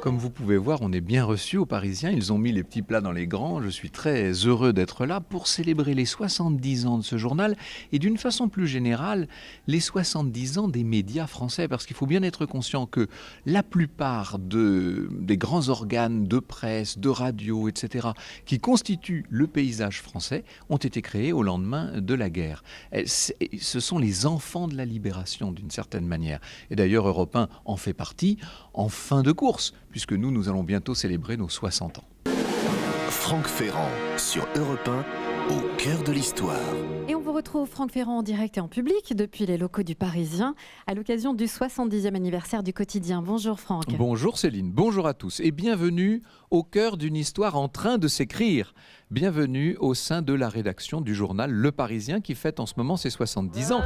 Comme vous pouvez voir, on est bien reçus aux Parisiens. Ils ont mis les petits plats dans les grands. Je suis très heureux d'être là pour célébrer les 70 ans de ce journal et d'une façon plus générale, les 70 ans des médias français. Parce qu'il faut bien être conscient que la plupart des grands organes de presse, de radio, etc., qui constituent le paysage français, ont été créés au lendemain de la guerre. Ce sont les enfants de la libération d'une certaine manière. Et d'ailleurs, Europe 1 en fait partie en fin de course, puisque nous allons bientôt célébrer nos 60 ans. Franck Ferrand sur Europe 1, au cœur de l'histoire. Et on vous retrouve, Franck Ferrand, en direct et en public depuis les locaux du Parisien, à l'occasion du 70e anniversaire du quotidien. Bonjour Franck. Bonjour Céline, bonjour à tous et bienvenue au cœur d'une histoire en train de s'écrire. Bienvenue au sein de la rédaction du journal Le Parisien qui fête en ce moment ses 70 ans.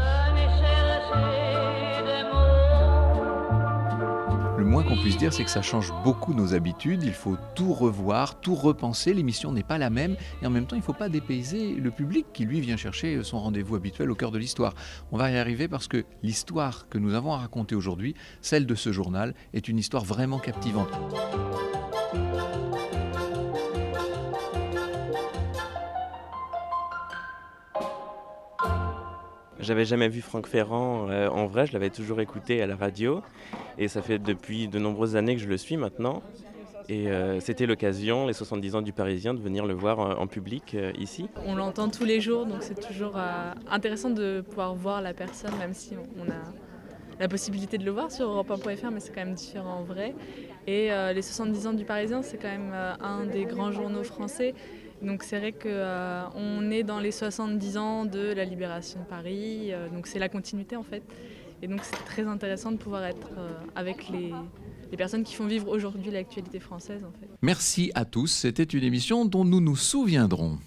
Le moins qu'on puisse dire, c'est que ça change beaucoup nos habitudes. Il faut tout revoir, tout repenser. L'émission n'est pas la même. Et en même temps, il ne faut pas dépayser le public qui, lui, vient chercher son rendez-vous habituel au cœur de l'histoire. On va y arriver parce que l'histoire que nous avons à raconter aujourd'hui, celle de ce journal, est une histoire vraiment captivante. J'avais jamais vu Franck Ferrand en vrai, je l'avais toujours écouté à la radio et ça fait depuis de nombreuses années que je le suis maintenant. Et c'était l'occasion, les 70 ans du Parisien, de venir le voir en public ici. On l'entend tous les jours, donc c'est toujours intéressant de pouvoir voir la personne, même si on a la possibilité de le voir sur europe1.fr, mais c'est quand même différent en vrai. Et les 70 ans du Parisien, c'est quand même un des grands journaux français. Donc c'est vrai qu'on est dans les 70 ans de la libération de Paris, donc c'est la continuité en fait. Et donc c'est très intéressant de pouvoir être avec les personnes qui font vivre aujourd'hui l'actualité française en fait. Merci à tous, c'était une émission dont nous nous souviendrons.